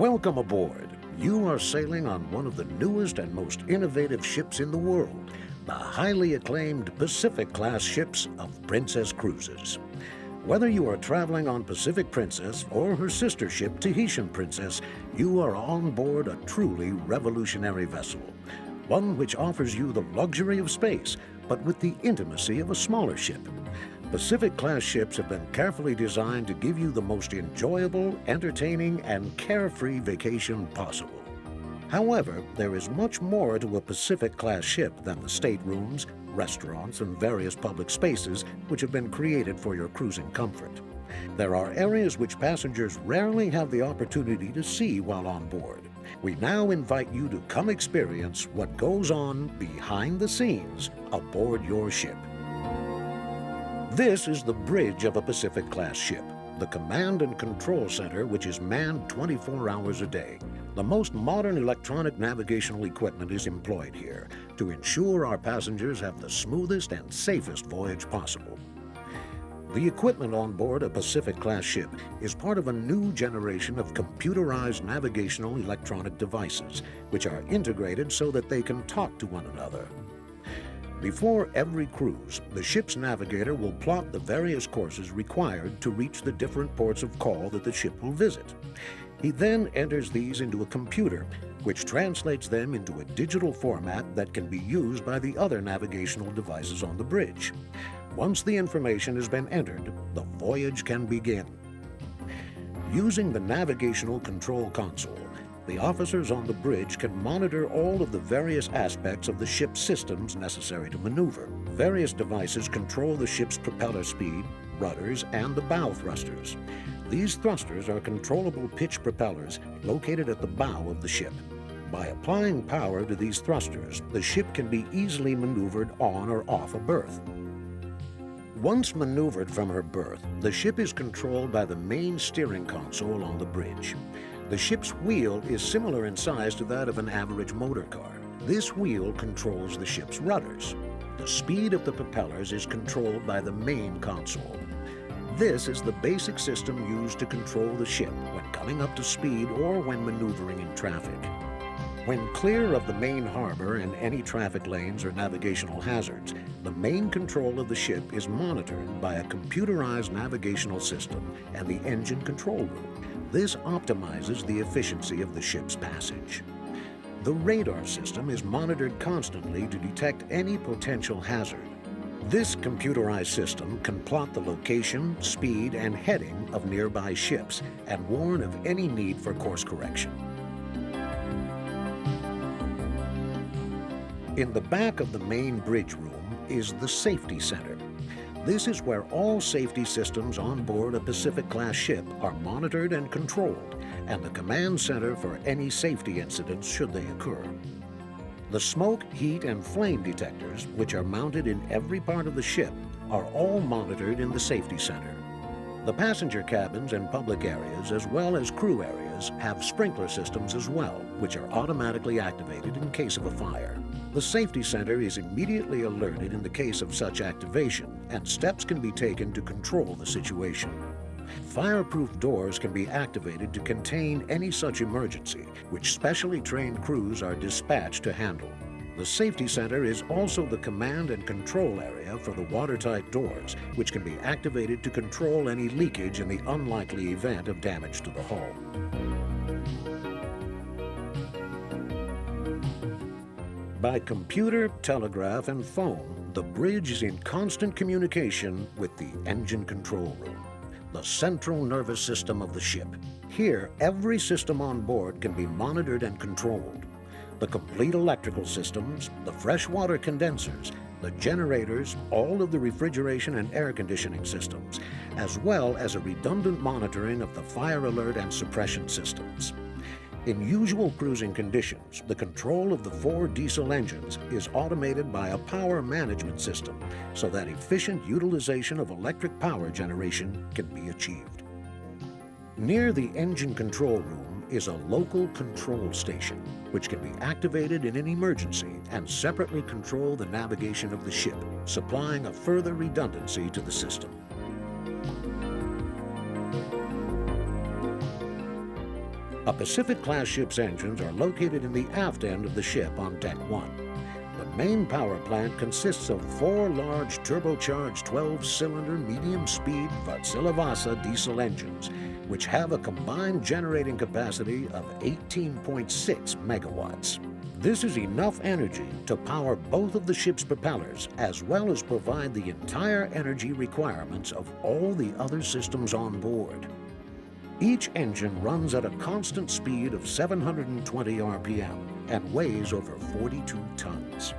Welcome aboard. You are sailing on one of the newest and most innovative ships in the world, the highly acclaimed Pacific-class ships of Princess Cruises. Whether you are traveling on Pacific Princess or her sister ship, Tahitian Princess, you are on board a truly revolutionary vessel, one which offers you the luxury of space, but with the intimacy of a smaller ship. Pacific-class ships have been carefully designed to give you the most enjoyable, entertaining, and carefree vacation possible. However, there is much more to a Pacific-class ship than the staterooms, restaurants, and various public spaces which have been created for your cruising comfort. There are areas which passengers rarely have the opportunity to see while on board. We now invite you to come experience what goes on behind the scenes aboard your ship. This is the bridge of a Pacific-class ship, the command and control center which is manned 24 hours a day. The most modern electronic navigational equipment is employed here to ensure our passengers have the smoothest and safest voyage possible. The equipment on board a Pacific-class ship is part of a new generation of computerized navigational electronic devices, which are integrated so that they can talk to one another. Before every cruise, the ship's navigator will plot the various courses required to reach the different ports of call that the ship will visit. He then enters these into a computer, which translates them into a digital format that can be used by the other navigational devices on the bridge. Once the information has been entered, the voyage can begin. Using the navigational control console, the officers on the bridge can monitor all of the various aspects of the ship's systems necessary to maneuver. Various devices control the ship's propeller speed, rudders, and the bow thrusters. These thrusters are controllable pitch propellers located at the bow of the ship. By applying power to these thrusters, the ship can be easily maneuvered on or off a berth. Once maneuvered from her berth, the ship is controlled by the main steering console on the bridge. The ship's wheel is similar in size to that of an average motor car. This wheel controls the ship's rudders. The speed of the propellers is controlled by the main console. This is the basic system used to control the ship when coming up to speed or when maneuvering in traffic. When clear of the main harbor and any traffic lanes or navigational hazards, the main control of the ship is monitored by a computerized navigational system and the engine control room. This optimizes the efficiency of the ship's passage. The radar system is monitored constantly to detect any potential hazard. This computerized system can plot the location, speed, and heading of nearby ships and warn of any need for course correction. In the back of the main bridge room is the safety center. This is where all safety systems on board a Pacific-class ship are monitored and controlled, and the command center for any safety incidents should they occur. The smoke, heat, and flame detectors, which are mounted in every part of the ship, are all monitored in the safety center. The passenger cabins and public areas, as well as crew areas, have sprinkler systems as well, which are automatically activated in case of a fire. The safety center is immediately alerted in the case of such activation, and steps can be taken to control the situation. Fireproof doors can be activated to contain any such emergency, which specially trained crews are dispatched to handle. The safety center is also the command and control area for the watertight doors, which can be activated to control any leakage in the unlikely event of damage to the hull. By computer, telegraph, and phone, the bridge is in constant communication with the engine control room, the central nervous system of the ship. Here, every system on board can be monitored and controlled. The complete electrical systems, the freshwater condensers, the generators, all of the refrigeration and air conditioning systems, as well as a redundant monitoring of the fire alert and suppression systems. In usual cruising conditions, the control of the 4 diesel engines is automated by a power management system so that efficient utilization of electric power generation can be achieved. Near the engine control room is a local control station, which can be activated in an emergency and separately control the navigation of the ship, supplying a further redundancy to the system. A Pacific-class ship's engines are located in the aft end of the ship on Deck 1. The main power plant consists of 4 large turbocharged 12-cylinder medium-speed Wärtsilä diesel engines, which have a combined generating capacity of 18.6 megawatts. This is enough energy to power both of the ship's propellers, as well as provide the entire energy requirements of all the other systems on board. Each engine runs at a constant speed of 720 RPM and weighs over 42 tons.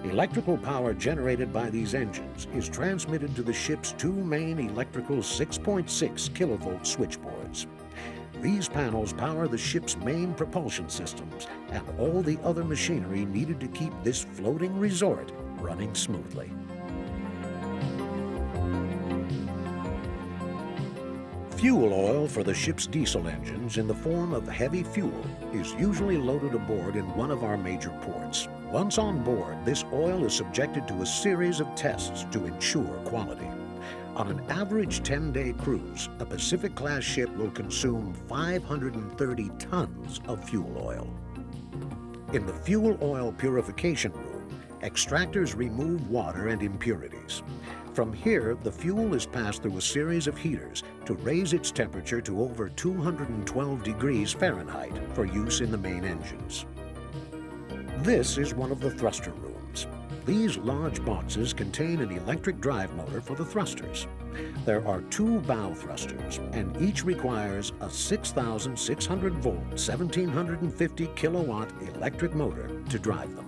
Electrical power generated by these engines is transmitted to the ship's 2 main electrical 6.6 kilovolt switchboards. These panels power the ship's main propulsion systems and all the other machinery needed to keep this floating resort running smoothly. Fuel oil for the ship's diesel engines in the form of heavy fuel is usually loaded aboard in one of our major ports. Once on board, this oil is subjected to a series of tests to ensure quality. On an average 10-day cruise, a Pacific-class ship will consume 530 tons of fuel oil. In the fuel oil purification room, extractors remove water and impurities. From here, the fuel is passed through a series of heaters to raise its temperature to over 212 degrees Fahrenheit for use in the main engines. This is one of the thruster rooms. These large boxes contain an electric drive motor for the thrusters. There are 2 bow thrusters, and each requires a 6,600-volt, 1,750 kilowatt electric motor to drive them.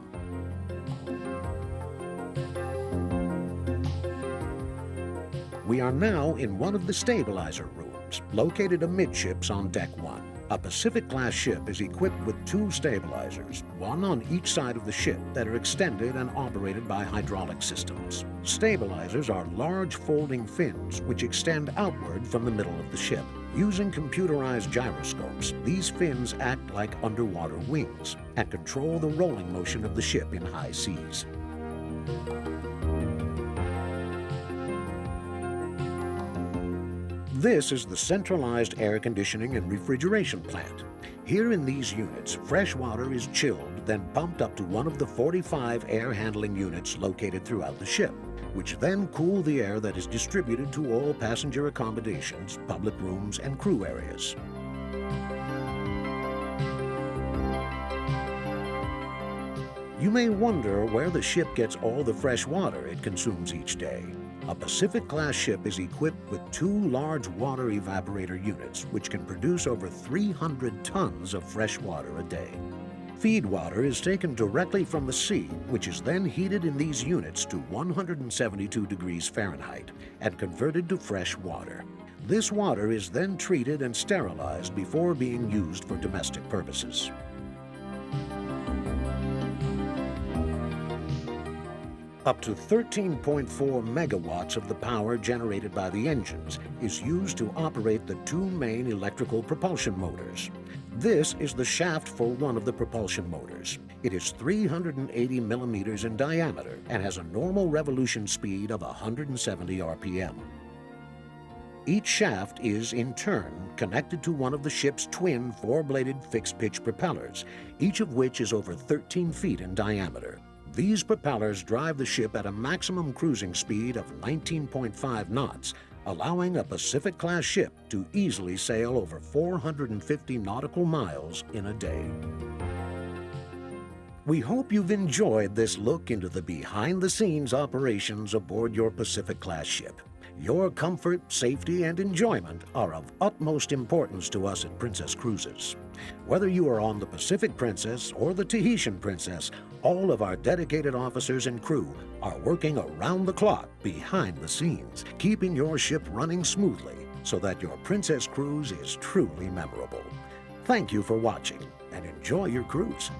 We are now in one of the stabilizer rooms, located amidships on Deck 1. A Pacific-class ship is equipped with 2 stabilizers, one on each side of the ship, that are extended and operated by hydraulic systems. Stabilizers are large folding fins which extend outward from the middle of the ship. Using computerized gyroscopes, these fins act like underwater wings and control the rolling motion of the ship in high seas. This is the centralized air conditioning and refrigeration plant. Here in these units, fresh water is chilled, then pumped up to one of the 45 air handling units located throughout the ship, which then cool the air that is distributed to all passenger accommodations, public rooms, and crew areas. You may wonder where the ship gets all the fresh water it consumes each day. A Pacific-class ship is equipped with 2 large water evaporator units, which can produce over 300 tons of fresh water a day. Feed water is taken directly from the sea, which is then heated in these units to 172 degrees Fahrenheit and converted to fresh water. This water is then treated and sterilized before being used for domestic purposes. Up to 13.4 megawatts of the power generated by the engines is used to operate the 2 main electrical propulsion motors. This is the shaft for one of the propulsion motors. It is 380 millimeters in diameter and has a normal revolution speed of 170 RPM. Each shaft is, in turn, connected to one of the ship's twin 4-bladed fixed-pitch propellers, each of which is over 13 feet in diameter. These propellers drive the ship at a maximum cruising speed of 19.5 knots, allowing a Pacific-class ship to easily sail over 450 nautical miles in a day. We hope you've enjoyed this look into the behind-the-scenes operations aboard your Pacific-class ship. Your comfort, safety, and enjoyment are of utmost importance to us at Princess Cruises. Whether you are on the Pacific Princess or the Tahitian Princess, all of our dedicated officers and crew are working around the clock behind the scenes, keeping your ship running smoothly so that your Princess Cruise is truly memorable. Thank you for watching and enjoy your cruise.